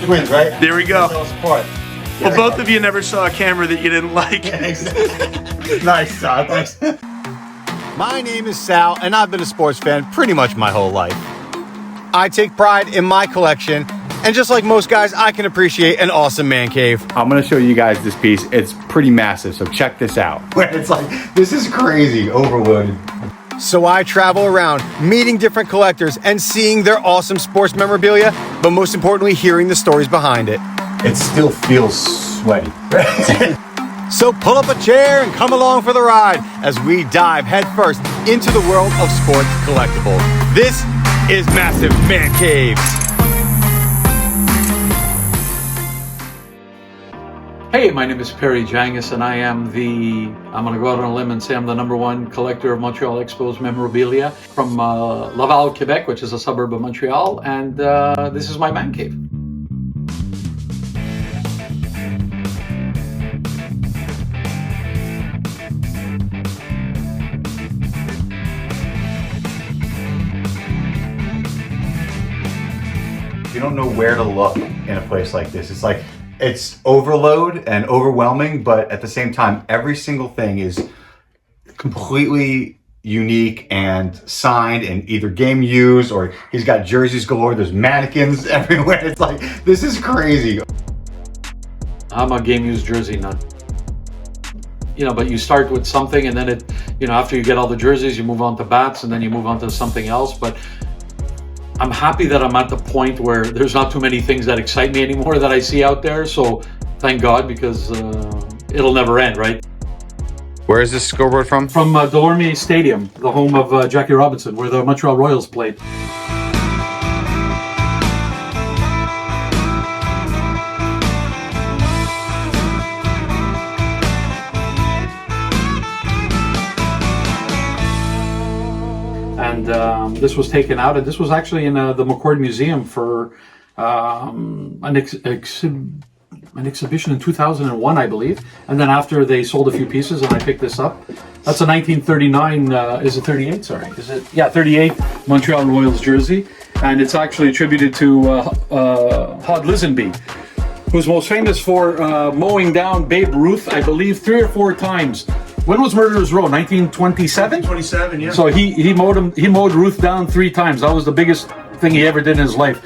twins, right? There we go. Support. Well, both of you never saw a camera that you didn't like. Nice, Sal. Thanks. My name is Sal, and I've been a sports fan pretty much my whole life. I take pride in my collection, and just like most guys, I can appreciate an awesome man cave. I'm gonna show you guys this piece. It's pretty massive, so check this out. It's like, this is crazy, overloaded. So I travel around, meeting different collectors and seeing their awesome sports memorabilia, but most importantly, hearing the stories behind it. It still feels sweaty. So pull up a chair and come along for the ride as we dive headfirst into the world of sports collectibles. This is Massive Man Cave. Hey, my name is Perry Jangis, and I'm going to go out on a limb and say I'm the #1 collector of Montreal Expos memorabilia from Laval, Quebec, which is a suburb of Montreal, and this is my man cave. You don't know where to look in a place like this. It's like, it's overload and overwhelming, but at the same time, every single thing is completely unique and signed and either game used, or he's got jerseys galore. There's mannequins everywhere. It's like, this is crazy. I'm a game used jersey nut. You know, but you start with something, and then after you get all the jerseys, you move on to bats, and then you move on to something else. But I'm happy that I'm at the point where there's not too many things that excite me anymore that I see out there. So thank God, because it'll never end, right? Where is this scoreboard from? From Delorme Stadium, the home of Jackie Robinson, where the Montreal Royals played. And this was taken out, and this was actually in the McCord Museum for an exhibition in 2001, I believe. And then after they sold a few pieces, and I picked this up. That's a 1939, is it 38? Sorry, is it? Yeah, 38 Montreal Royals jersey, and it's actually attributed to Hod Lisenby, who's most famous for mowing down Babe Ruth, I believe, 3 or 4 times. When was Murderers Row? 1927? 27, yeah. So he mowed Ruth down 3 times. That was the biggest thing he ever did in his life.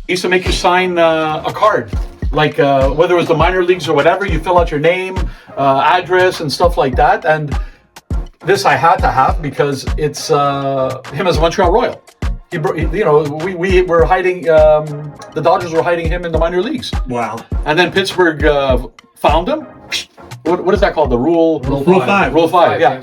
He used to make you sign a card, like whether it was the minor leagues or whatever. You fill out your name, address, and stuff like that. And this I had to have because it's him as a Montreal Royal. We were hiding. The Dodgers were hiding him in the minor leagues. Wow. And then Pittsburgh found him. What is that called? The Rule 5. Rule 5, yeah.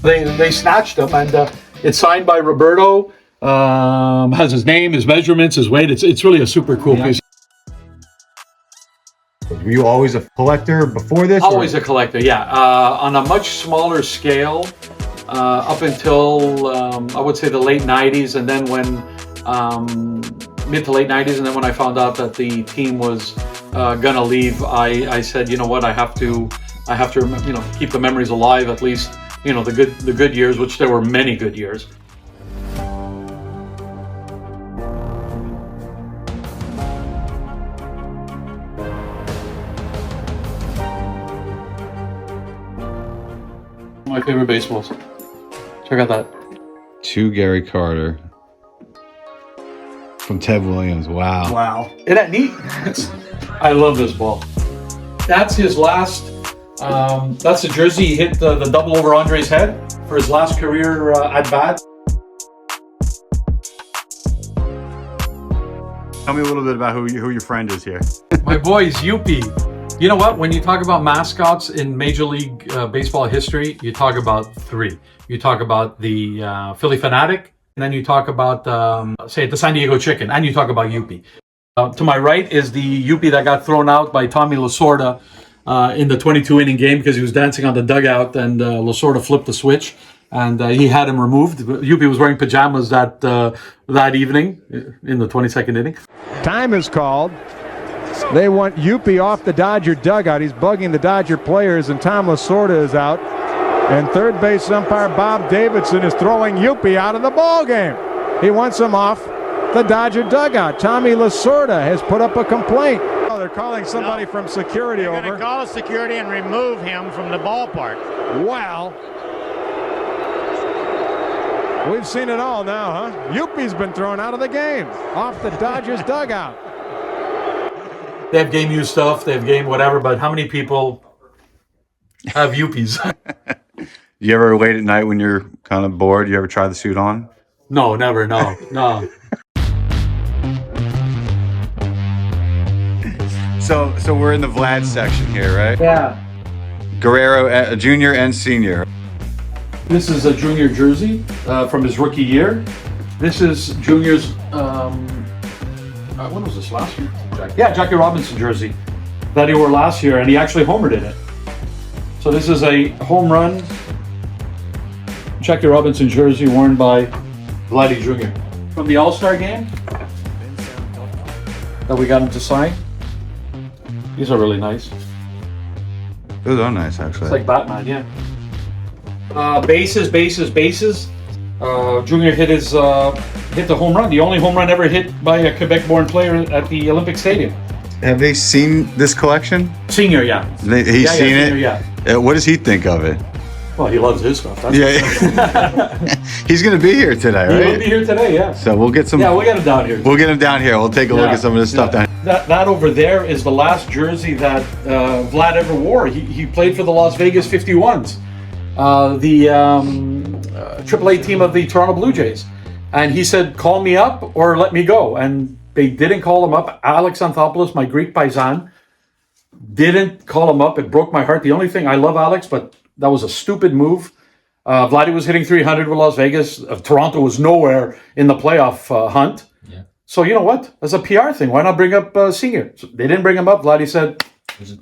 They snatched him, and it's signed by Roberto. Has his name, his measurements, his weight. It's really a super cool piece. Were you always a collector before this? Always a collector, yeah. On a much smaller scale, up until I would say the late 90s, and then when mid to late 90s, and then when I found out that the team was gonna leave, I said, you know what, I have to keep the memories alive, at least, the good years, which there were many good years. My favorite baseballs. Check out that. 2 Gary Carter from Ted Williams. Wow. Wow. Isn't that neat? I love this ball. That's his last. That's the jersey he hit the double over Andre's head for his last career at bat. Tell me a little bit about who your friend is here. My boy is Yuppie. You know what? When you talk about mascots in Major League Baseball history, you talk about 3. You talk about the Philly Fanatic, and then you talk about, the San Diego Chicken, and you talk about Yuppie. To my right is the Yuppie that got thrown out by Tommy Lasorda in the 22-inning game because he was dancing on the dugout, and Lasorda flipped the switch, and he had him removed. Yuppie was wearing pajamas that evening in the 22nd inning. Time is called. They want Yuppie off the Dodger dugout. He's bugging the Dodger players, and Tom Lasorda is out. And third base umpire Bob Davidson is throwing Yuppie out of the ball game. He wants him off the Dodger dugout. Tommy Lasorda has put up a complaint. Oh, they're calling somebody from security over. They're going to call security and remove him from the ballpark. Wow. We've seen it all now, huh? Yuppie's been thrown out of the game, off the Dodgers dugout. They have game use stuff, they have game whatever, but how many people have Yuppies? You ever late at night when you're kind of bored? You ever try the suit on? No, never, no. So we're in the Vlad section here, right? Yeah. Guerrero, junior and senior. This is a junior jersey from his rookie year. This is junior's, when was this, last year? Jackie Robinson jersey that he wore last year, and he actually homered in it. So this is a home run Jackie Robinson jersey worn by Vladdy Jr. From the All-Star game that we got him to sign. These are really nice. Those are nice, actually. It's like Batman, yeah. Bases. Junior hit the home run. The only home run ever hit by a Quebec-born player at the Olympic Stadium. Have they seen this collection? Senior, yeah. He's seen senior, it? Yeah. What does he think of it? Well, he loves his stuff. That's He's going to be here today, right? He'll be here today, yeah. So we'll get some. Yeah, we'll get him down here. We'll get him down here. We'll take a look at some of this stuff down here. That over there is the last jersey that Vlad ever wore. He played for the Las Vegas 51s, the AAA team of the Toronto Blue Jays. And he said, call me up or let me go. And they didn't call him up. Alex Anthopoulos, my Greek paisan, didn't call him up. It broke my heart. The only thing, I love Alex, but that was a stupid move. Vladdy was hitting 300 with Las Vegas. Toronto was nowhere in the playoff hunt. Yeah. So you know what? As a PR thing, why not bring up Senior? So they didn't bring him up. Vladdy said,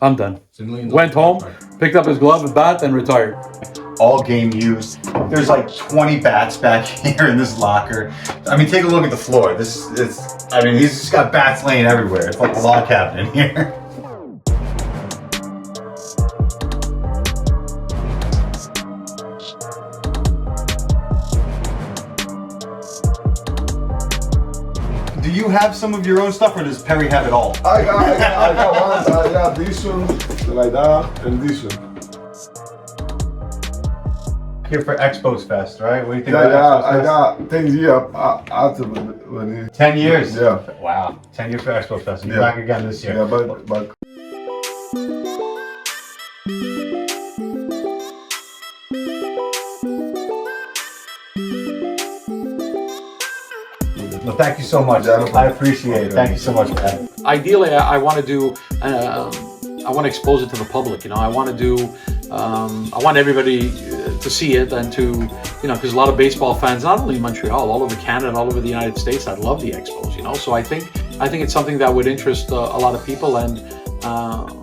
I'm done. Went home, picked up his glove and bat, and retired. All game used. There's like 20 bats back here in this locker. I mean, take a look at the floor. He's just got bats laying everywhere. It's like a log cabin in here. Do you have some of your own stuff, or does Perry have it all? I got one. I got this one, like that, and this one. Here for Expos Fest, right? What do you think Yeah, about Expos Fest? I got 10 years after when it. 10 years? Yeah. Wow. 10 years for Expos Fest. You're Yeah. back again this year. Yeah, but Well, thank you so much. I appreciate it. Thank you so much, man. Ideally, I want to do, I want to expose it to the public, you know. I want to do, I want everybody to see it and to, you know, because a lot of baseball fans, not only in Montreal, all over Canada, all over the United States, that love the Expos, you know. So I think it's something that would interest a lot of people, and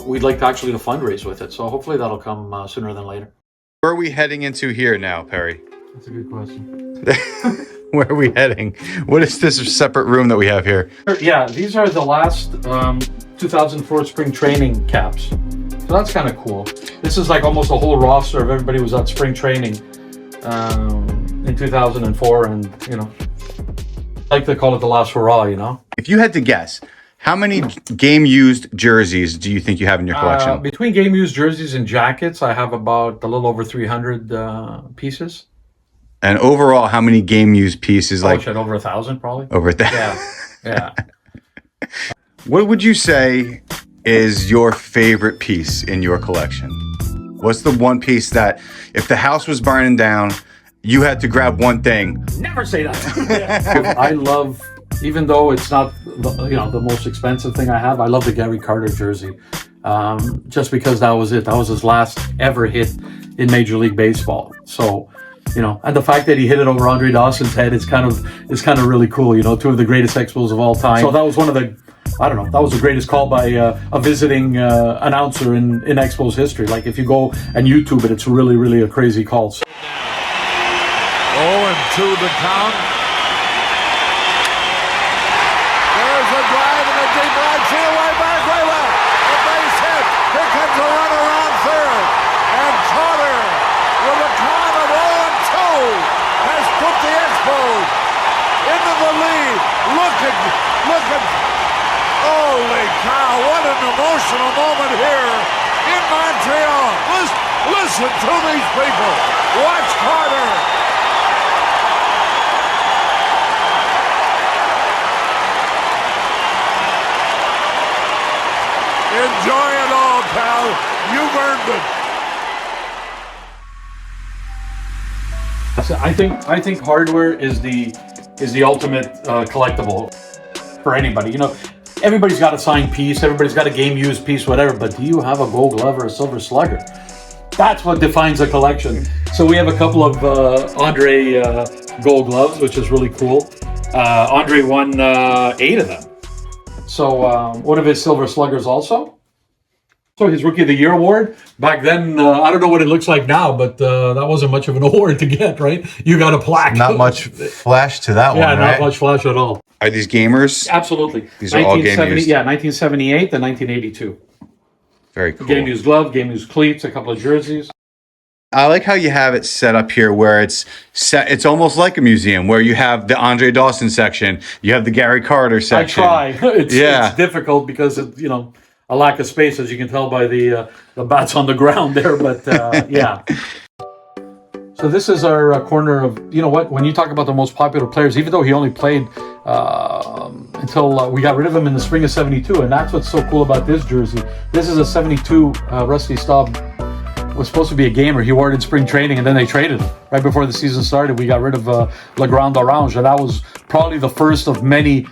we'd like to actually to fundraise with it. So hopefully that'll come sooner than later. Where are we heading into here now, Perry? That's a good question. Where are we heading? What is this separate room that we have here? Yeah, these are the last 2004 spring training caps. So that's kind of cool. This is like almost a whole roster of everybody who was at spring training in 2004, and you know, I like to call it the last hurrah, you know. If you had to guess, how many game-used jerseys do you think you have in your collection? Between game-used jerseys and jackets, I have about a little over 300 pieces. And overall, how many game-used pieces? Like over 1,000, probably. Over 1,000. Yeah. What would you say is your favorite piece in your collection? What's the one piece that, if the house was burning down, you had to grab one thing? Never say that. I love, even though it's not the most expensive thing I have, I love the Gary Carter jersey. Just because that was it. That was his last ever hit in Major League Baseball. So, you know, and the fact that he hit it over Andre Dawson's head is kind of really cool. You know, two of the greatest Expos of all time. So that was one of the, that was the greatest call by a visiting announcer in Expos history. Like if you go and YouTube it, it's really, really a crazy call. 0-2 the count. There's a drive in the deep right field, way back, way emotional moment here in Montreal. Listen to these people. Watch Carter. Enjoy it all, pal. You've earned it. I think hardware is the ultimate collectible for anybody. You know, everybody's got a signed piece, everybody's got a game used piece, whatever. But do you have a Gold Glove or a Silver Slugger? That's what defines a collection. So we have a couple of Andre Gold Gloves, which is really cool. Andre won 8 of them. So one of his Silver Sluggers also. So his Rookie of the Year award, back then, I don't know what it looks like now, but that wasn't much of an award to get, right? You got a plaque. Not much flash to that one, Yeah, right? not much flash at all. Are these gamers? Absolutely. These are all game used? Yeah, 1978 and 1982. Very cool. Game used glove, game used cleats, a couple of jerseys. I like how you have it set up here where it's set. It's almost like a museum where you have the Andre Dawson section, you have the Gary Carter section. I try. It's difficult because of, you know, a lack of space, as you can tell by the bats on the ground there. But yeah. So this is our corner of, you know what, when you talk about the most popular players, even though he only played until we got rid of him in the spring of 72, and that's what's so cool about this jersey. This is a 72 Rusty Staub. Was supposed to be a gamer. He wore it in spring training, and then they traded him. Right before the season started, we got rid of Le Grand Orange, and that was probably the first of many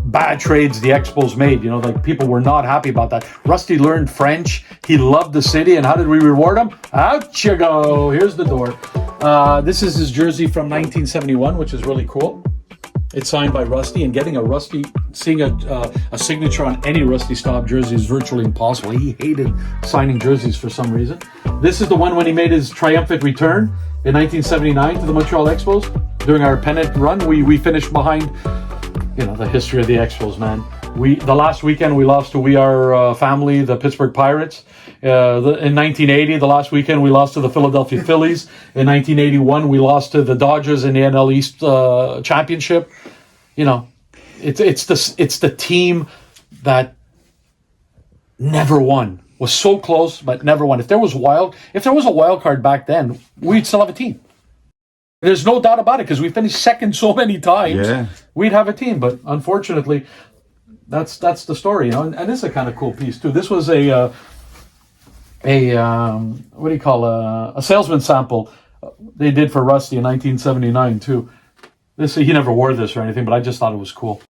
bad trades the Expos made. You know, like, people were not happy about that. Rusty learned French. He loved the city, and how did we reward him? Out you go. Here's the door. This is his jersey from 1971, which is really cool. It's signed by Rusty, and getting seeing a signature on any Rusty Staub jersey is virtually impossible. He hated signing jerseys for some reason. This is the one when he made his triumphant return in 1979 to the Montreal Expos. During our pennant run, we finished behind, you know, the history of the Expos, man. The last weekend we lost to We Are Family, the Pittsburgh Pirates. In 1980, the last weekend, we lost to the Philadelphia Phillies. In 1981, we lost to the Dodgers in the NL East championship. You know, it's the team that never won. Was so close, but never won. If there was a wild card back then, we'd still have a team. There's no doubt about it, because we finished second so many times. Yeah. We'd have a team, but unfortunately, that's the story. You know, and this is a kind of cool piece too. This was a what do you call a salesman sample they did for Rusty in 1979 too. He never wore this or anything, but I just thought it was cool.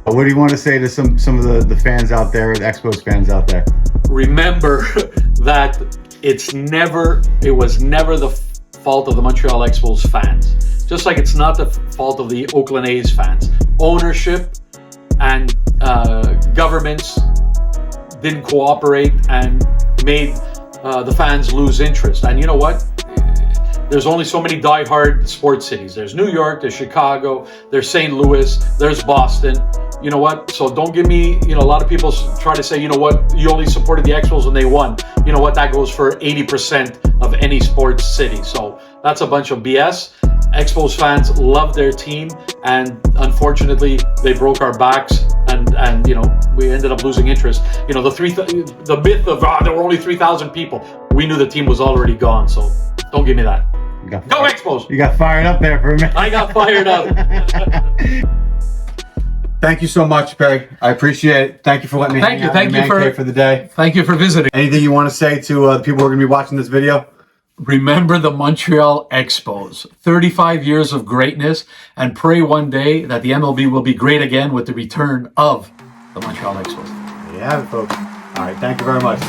What do you want to say to some of the fans out there, the Expos fans out there? Remember that it was never the fault of the Montreal Expos fans. Just like it's not the fault of the Oakland A's fans. Ownership and governments didn't cooperate and made the fans lose interest. And you know what? There's only so many die-hard sports cities. There's New York, there's Chicago, there's St. Louis, there's Boston. You know what? So don't give me, you know, a lot of people try to say, you know what, you only supported the Expos when they won. You know what? That goes for 80% of any sports city. So that's a bunch of BS. Expos fans love their team, and unfortunately, they broke our backs, and you know, we ended up losing interest. You know, the myth of there were only 3,000 people. We knew the team was already gone. So don't give me that. Go Expos! You got fired up there for a minute. I got fired up. Thank you so much, Perry. I appreciate it. Thank you for letting me hang out in the man cave for the day. Thank you for visiting. Anything you want to say to the people who are going to be watching this video? Remember the Montreal Expos. 35 years of greatness, and pray one day that the MLB will be great again with the return of the Montreal Expos. There you have it, folks. All right, thank you very much.